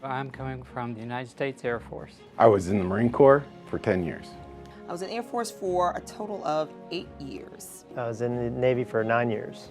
I'm coming from the United States Air Force. I was in the Marine Corps for 10 years. I was in Air Force for a total of 8 years. I was in the Navy for 9 years.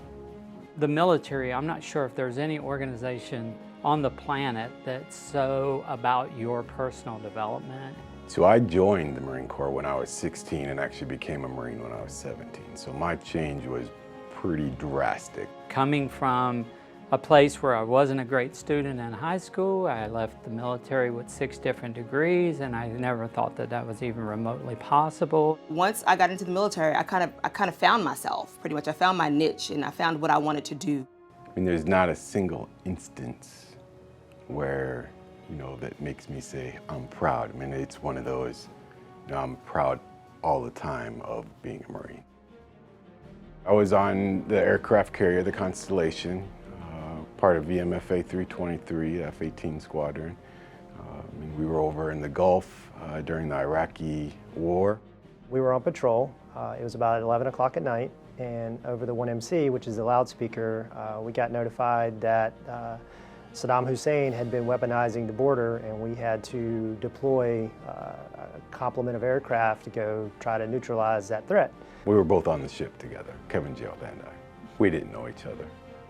The military, I'm not sure if there's any organization on the planet that's so about your personal development. So I joined the Marine Corps when I was 16 and actually became a Marine when I was 17. So my change was pretty drastic. Coming from a place where I wasn't a great student in high school, I left the military with 6 different degrees, and I never thought that that was even remotely possible. Once I got into the military, I kind of found myself, pretty much. I found my niche, and I found what I wanted to do. I mean, there's not a single instance where, that makes me say I'm proud. I mean, it's one of those, I'm proud all the time of being a Marine. I was on the aircraft carrier, the Constellation, part of VMFA 323, F-18 Squadron. We were over in the Gulf during the Iraqi War. We were on patrol. It was about 11 o'clock at night, and over the 1MC, which is the loudspeaker, we got notified that Saddam Hussein had been weaponizing the border, and we had to deploy a complement of aircraft to go try to neutralize that threat. We were both on the ship together, Kevin Gerald and I. We didn't know each other.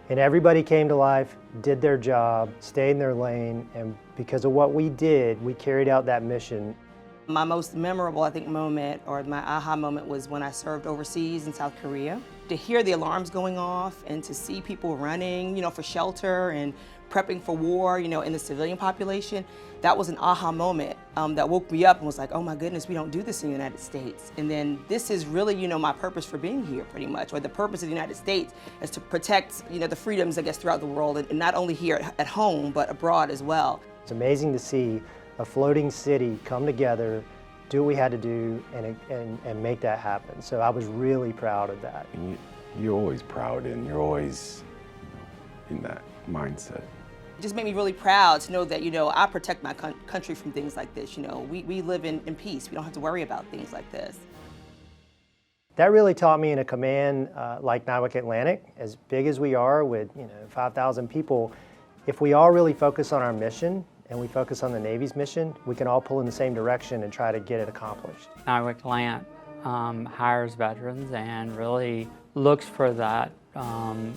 And everybody came to life, did their job, stayed in their lane, and because of what we did, we carried out that mission. My most memorable, I think, moment, or my aha moment, was when I served overseas in South Korea. To hear the alarms going off and to see people running, for shelter and prepping for war, in the civilian population, that was an aha moment that woke me up and was like, oh my goodness, we don't do this in the United States. And then this is really, my purpose for being here, pretty much, or the purpose of the United States is to protect, the freedoms, I guess, throughout the world, and not only here at home, but abroad as well. It's amazing to see a floating city come together, do what we had to do, and make that happen. So I was really proud of that. And you're always proud, and you're always in that mindset. It just made me really proud to know that, I protect my country from things like this. We live in peace. We don't have to worry about things like this. That really taught me in a command like NIWC Atlantic, as big as we are with 5,000 people, if we all really focus on our mission and we focus on the Navy's mission, we can all pull in the same direction and try to get it accomplished. NIWC Atlantic hires veterans and really looks for that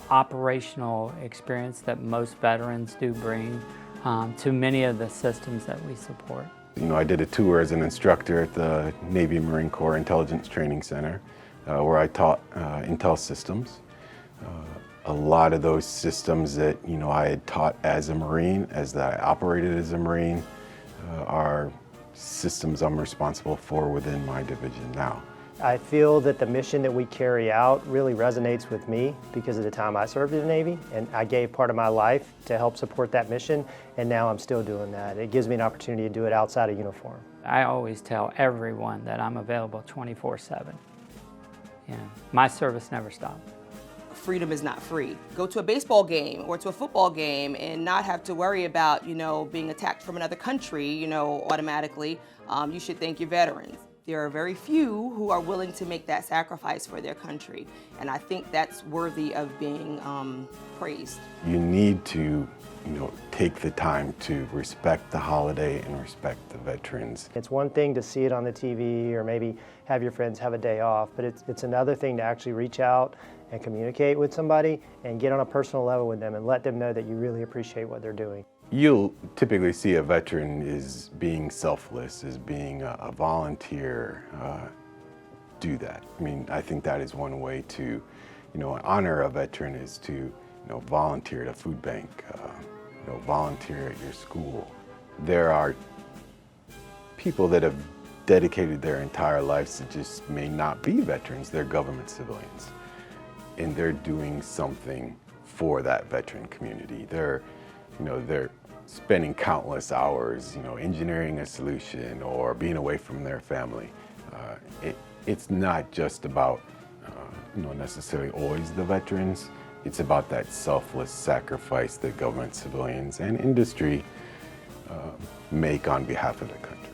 operational experience that most veterans do bring to many of the systems that we support. I did a tour as an instructor at the Navy Marine Corps Intelligence Training Center where I taught intel systems. A lot of those systems that I had taught as a Marine, as that I operated as a Marine, are systems I'm responsible for within my division now. I feel that the mission that we carry out really resonates with me because of the time I served in the Navy, and I gave part of my life to help support that mission, and now I'm still doing that. It gives me an opportunity to do it outside of uniform. I always tell everyone that I'm available 24/7. My service never stops. Freedom is not free. Go to a baseball game or to a football game and not have to worry about, being attacked from another country, automatically. You should thank your veterans. There are very few who are willing to make that sacrifice for their country, and I think that's worthy of being praised. You need to, take the time to respect the holiday and respect the veterans. It's one thing to see it on the TV or maybe have your friends have a day off, but it's another thing to actually reach out and communicate with somebody and get on a personal level with them and let them know that you really appreciate what they're doing. You'll typically see a veteran as being selfless, as being a volunteer, do that. I mean, I think that is one way to, honor a veteran is to, volunteer at a food bank, volunteer at your school. There are people that have dedicated their entire lives that just may not be veterans, they're government civilians. And they're doing something for that veteran community. They're spending countless hours, engineering a solution or being away from their family. It's not just about, necessarily always the veterans. It's about that selfless sacrifice that government, civilians, and industry make on behalf of the country.